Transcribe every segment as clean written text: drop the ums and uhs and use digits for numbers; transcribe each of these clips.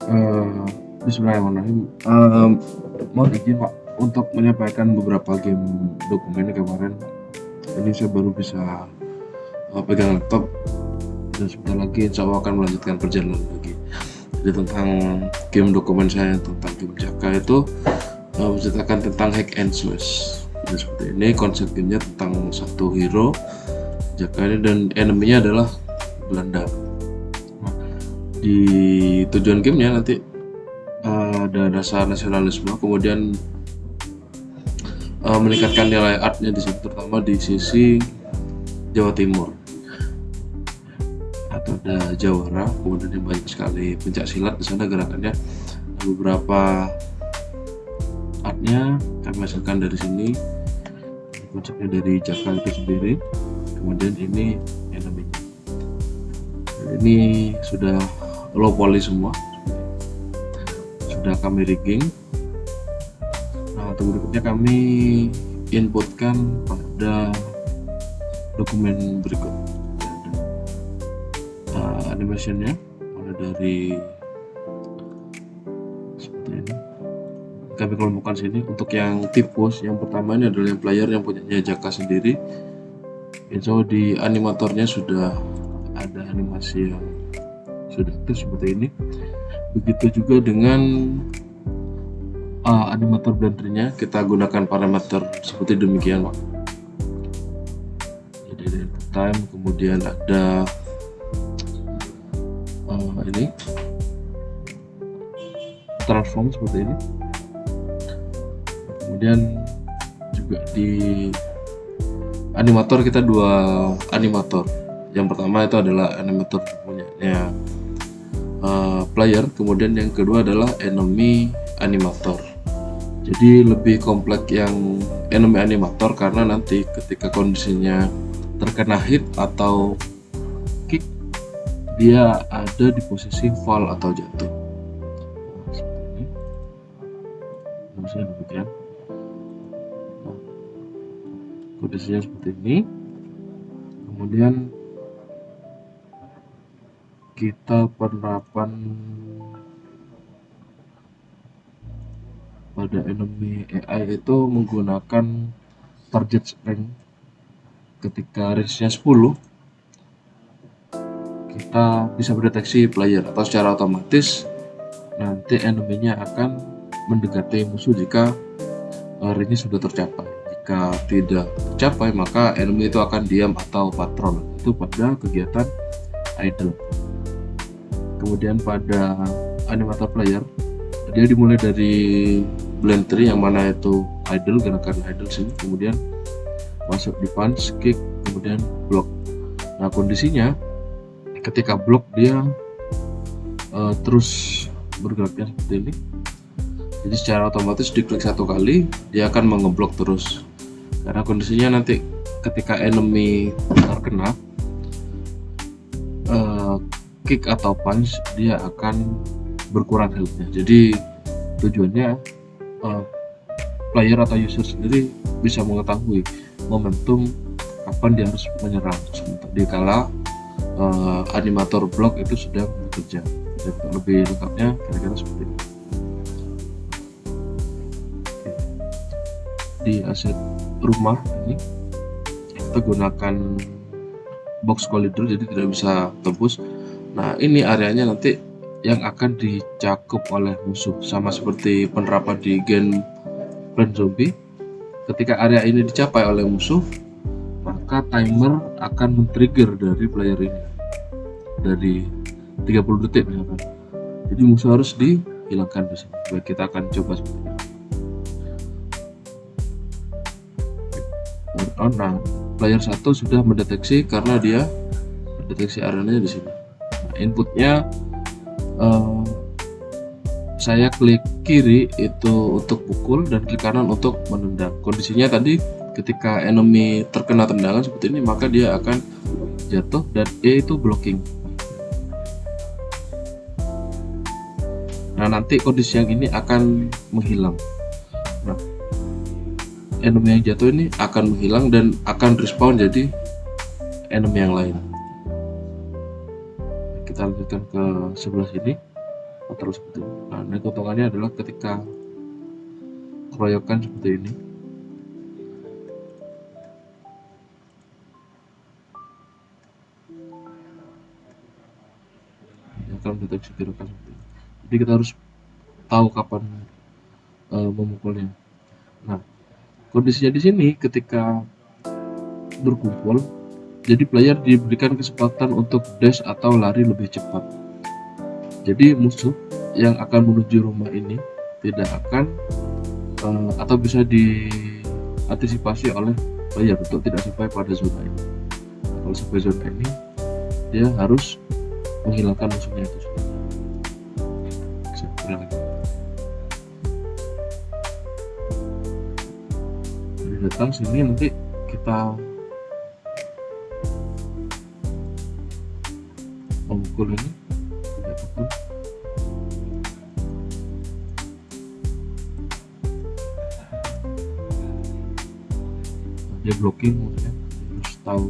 Eh, Bismillahirrahmanirrahim. Mohon izin Pak untuk menyampaikan beberapa game dokumen kemarin. Ini saya baru bisa pegang laptop dan sebentar lagi insya Allah akan melanjutkan perjalanan lagi. Jadi tentang game dokumen saya tentang game Jaka itu menceritakan tentang hack and slash. Jadi seperti ini konsep gamenya tentang satu hero Jaka ini dan enemy-nya adalah Belanda. Di tujuan gamenya nanti ada dasar nasionalisme, kemudian meningkatkan nilai artnya di situ, terutama di sisi Jawa Timur. Atau ada Jawara, kemudian banyak sekali pencak silat di sana gerakannya. Beberapa artnya kami hasilkan dari sini, konsepnya dari Jaka itu sendiri. Kemudian ini enemy-nya. Ini sudah low poly semua, sudah kami rigging. Nah, berikutnya kami inputkan pada dokumen berikut. Ada animationnya, mulai dari seperti ini. Kami kelompokkan sini untuk yang tipus. Yang pertama ini adalah yang player yang punyanya Jaka sendiri. Insya Allah di animatornya sudah ada animasi yang sudah aktif seperti ini. Begitu juga dengan animator blendernya, kita gunakan parameter seperti demikian Pak. Jadi ada input time, kemudian ada ini transform seperti ini. Kemudian juga di animator kita dua animator. Yang pertama itu adalah animator punyanya player, kemudian yang kedua adalah enemy animator. Jadi lebih kompleks yang enemy animator karena nanti ketika kondisinya terkena hit atau kick, dia ada di posisi fall atau jatuh. Seperti ini. Harusnya demikian. Kondisinya seperti ini. Kemudian kita penerapan pada enemy AI itu menggunakan target strength. Ketika range-nya 10, kita bisa mendeteksi player atau secara otomatis nanti enemy-nya akan mendekati musuh jika range-nya sudah tercapai. Jika tidak tercapai, maka enemy itu akan diam atau patrol. Itu pada kegiatan idle. Kemudian pada animator player, dia dimulai dari blend tree yang mana itu idle, gerakan idle sini, kemudian masuk di punch, kick, kemudian block. Nah, kondisinya ketika block dia terus bergeraknya seperti ini. Jadi secara otomatis diklik satu kali dia akan mengeblok terus. Karena kondisinya nanti ketika enemy terkena kick atau punch, dia akan berkurang health-nya. Jadi tujuannya player atau user sendiri bisa mengetahui momentum kapan dia harus menyerang dikala animator block itu sedang bekerja. Dan lebih lengkapnya kira-kira seperti ini. Di aset rumah ini kita gunakan box collider, jadi tidak bisa tembus. Nah, ini areanya nanti yang akan dicakup oleh musuh, sama seperti penerapan di game Plant Zombie. Ketika area ini dicapai oleh musuh, maka timer akan men-trigger dari player ini dari 30 detik misalkan. Jadi musuh harus dihilangkan di sini. Baik, kita akan coba seperti ini. Nah, player 1 sudah mendeteksi karena dia mendeteksi areanya di sini. Nah, inputnya saya klik kiri itu untuk pukul dan klik kanan untuk menendang. Kondisinya tadi ketika enemy terkena tendangan seperti ini, maka dia akan jatuh dan E itu blocking. Nah, nanti kondisi yang ini akan menghilang. Nah, enemy yang jatuh ini akan menghilang dan akan respawn jadi enemy yang lain. Kita lanjutkan ke sebelah sini. kontrol seperti itu. Nah, keuntungannya adalah ketika keroyokan seperti ini, ya, akan mendeteksi gerakan seperti ini. Jadi kita harus tahu kapan memukulnya. Nah, kondisinya di sini ketika berkumpul, jadi player diberikan kesempatan untuk dash atau lari lebih cepat. Jadi musuh yang akan menuju rumah ini tidak akan atau bisa diantisipasi oleh player untuk tidak sampai pada zona ini. Nah, kalau sampai zona ini, dia harus menghilangkan musuhnya itu sendiri. Lagi. Jadi datang sini nanti kita memukul ini, tidak pukul. Dia blocking, maksudnya harus tahu.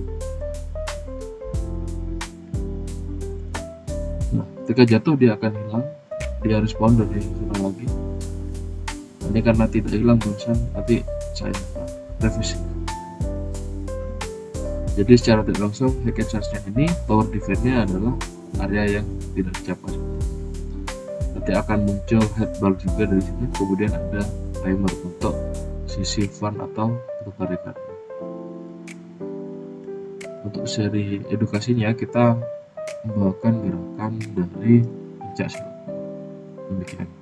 Nah, ketika jatuh dia akan hilang, dia respawn dari zona lagi. Ini karena tidak hilang barusan, nanti saya revisi. Jadi secara tidak langsung hack and slash ini tower defense-nya adalah area yang tidak dicapai. Nanti akan muncul headbar juga dari sini, kemudian ada timer untuk sisi fun atau ketertarikan. Untuk seri edukasinya kita membawakan gerakan dari pencak silat. Demikian.